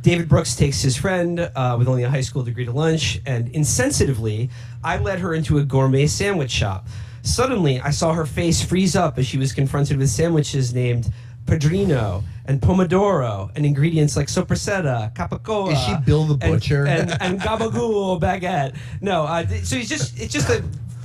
David Brooks takes his friend with only a high school degree to lunch, and insensitively, I led her into a gourmet sandwich shop. Suddenly, I saw her face freeze up as she was confronted with sandwiches named Padrino and Pomodoro and ingredients like Sopressata, Capicola. Is she Bill the Butcher? And Gabagool baguette. No, so it's just a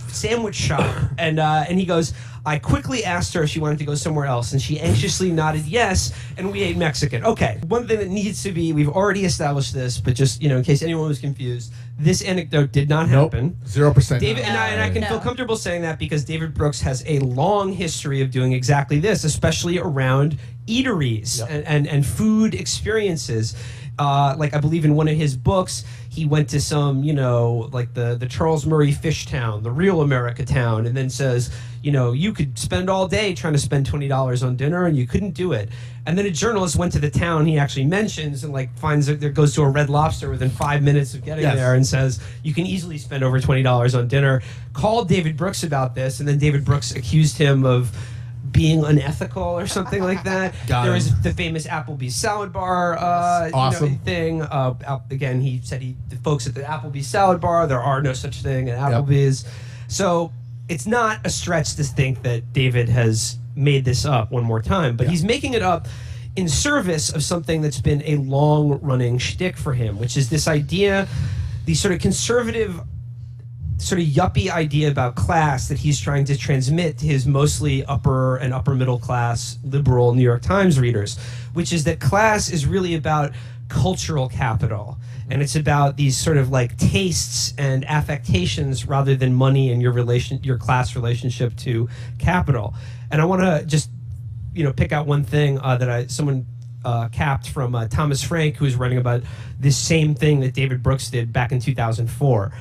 sandwich shop. And he goes, I quickly asked her if she wanted to go somewhere else, and she anxiously nodded yes, and we ate Mexican. Okay, one thing that needs to be, we've already established this, but just, in case anyone was confused, this anecdote did not happen. 0%. David, and I can feel comfortable saying that because David Brooks has a long history of doing exactly this, especially around eateries and food experiences. Like I believe in one of his books, he went to some, like the Charles Murray Fish Town, the real America town, and then says, you could spend all day trying to spend $20 on dinner, and you couldn't do it. And then a journalist went to the town he actually mentions and finds that there goes to a Red Lobster within 5 minutes of getting there and says, you can easily spend over $20 on dinner. Called David Brooks about this, and then David Brooks accused him of being unethical or something like that. There was the famous Applebee's salad bar awesome. Thing. Again, he said the folks at the Applebee's salad bar, there are no such thing at Applebee's. So it's not a stretch to think that David has made this up one more time, but he's making it up in service of something that's been a long-running shtick for him, which is this idea, the sort of conservative, sort of yuppie idea about class that he's trying to transmit to his mostly upper and upper middle class liberal New York Times readers, which is that class is really about cultural capital. And it's about these sort of tastes and affectations rather than money and your class relationship to capital. And I want to just, pick out one thing that someone capped from Thomas Frank, who was writing about this same thing that David Brooks did back in 2004.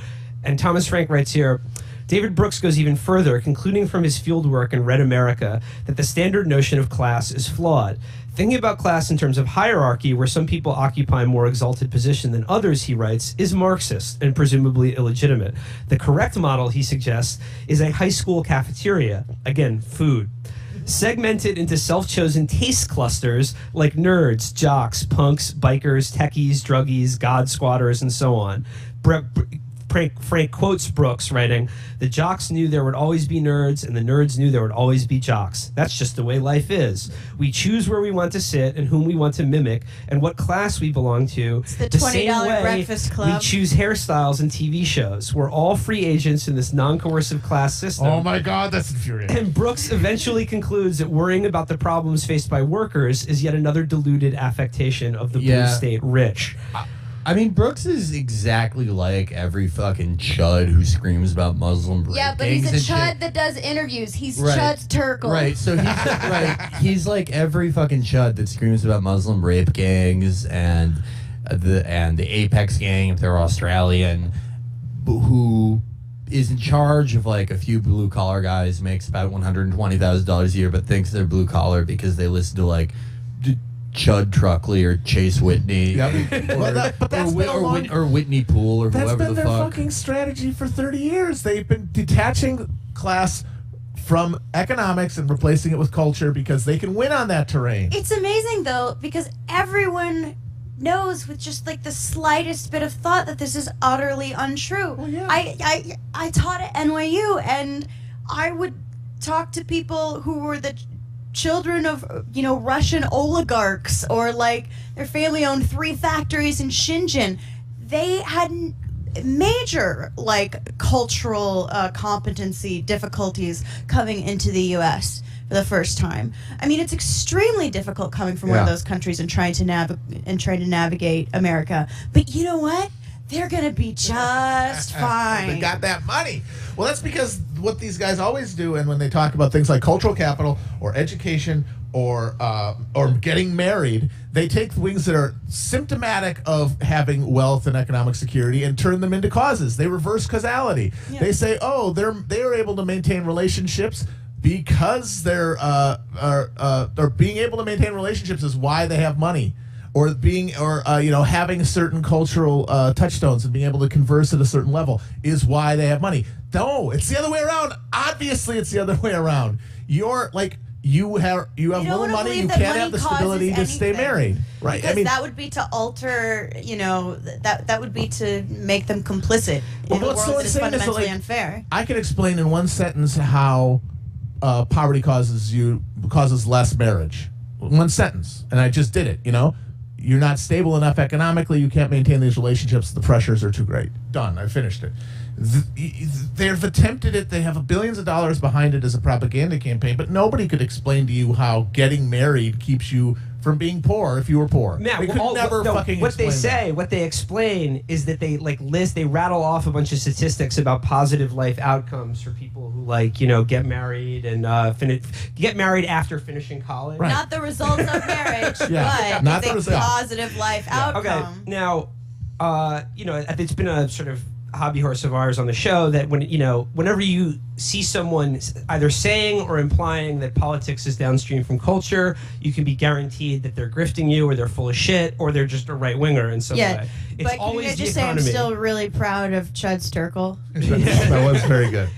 And Thomas Frank writes here, David Brooks goes even further, concluding from his fieldwork in Red America that the standard notion of class is flawed. Thinking about class in terms of hierarchy, where some people occupy a more exalted position than others, he writes, is Marxist and presumably illegitimate. The correct model, he suggests, is a high school cafeteria, again, food, segmented into self-chosen taste clusters like nerds, jocks, punks, bikers, techies, druggies, god squatters, and so on. Frank quotes Brooks, writing, the jocks knew there would always be nerds, and the nerds knew there would always be jocks. That's just the way life is. We choose where we want to sit and whom we want to mimic and what class we belong to. It's the $20 Breakfast Club. We choose hairstyles and TV shows. We're all free agents in this non-coercive class system. Oh my God, that's infuriating. And Brooks eventually concludes that worrying about the problems faced by workers is yet another deluded affectation of the blue state rich. I mean, Brooks is exactly like every fucking chud who screams about Muslim rape. Yeah, but he's a chud that does interviews. He's Chud's Turkle. Right, so he's he's like every fucking chud that screams about Muslim rape gangs and the Apex gang if they're Australian, who is in charge of a few blue collar guys, makes about $120,000 a year, but thinks they're blue collar because they listen to Chud Truckley or Chase Whitney, or Whitney Poole or whoever the fuck. That's been their fucking strategy for 30 years. They've been detaching class from economics and replacing it with culture because they can win on that terrain. It's amazing though because everyone knows with just the slightest bit of thought that this is utterly untrue. Well, yeah. I taught at NYU and I would talk to people who were the children of Russian oligarchs or their family owned 3 factories in Shenzhen. They had major cultural competency difficulties coming into the U.S. for the first time. I mean, it's extremely difficult coming from one of those countries and trying to navigate America. But you know what? They're going to be just fine. They got that money. Well, that's because what these guys always do, and when they talk about things like cultural capital or education or getting married, they take things that are symptomatic of having wealth and economic security and turn them into causes. They reverse causality. Yeah. They say, oh, they are able to maintain relationships because they're being able to maintain relationships is why they have money. Or having certain cultural touchstones and being able to converse at a certain level is why they have money. No, it's the other way around. Obviously, it's the other way around. you have don't more wanna money, believe you that can't money have the causes stability to stay anything. married. Right. Because that would be to alter, that would be to make them complicit in a what's so world that is insane is that, fundamentally like, unfair. I can explain in one sentence how poverty causes less marriage. One sentence, and I just did it. You're not stable enough economically. You can't maintain these relationships. The pressures are too great. Done. I finished it. They've attempted it. They have billions of dollars behind it as a propaganda campaign, but nobody could explain to you how getting married keeps you from being poor if you were poor. Matt, they could never fucking what they explain say, that. what they explain is that they they rattle off a bunch of statistics about positive life outcomes for people who get married and get married after finishing college. Right. Not the results of marriage, Yeah, but not it's the a result. positive life outcome. Okay. Now, it's been a sort of hobby horse of ours on the show that whenever you see someone either saying or implying that politics is downstream from culture, you can be guaranteed that they're grifting you or they're full of shit or they're just a right winger in some way. It's But can you always guys the just say I'm economy. still really proud of Chud Sturkle? That was very good.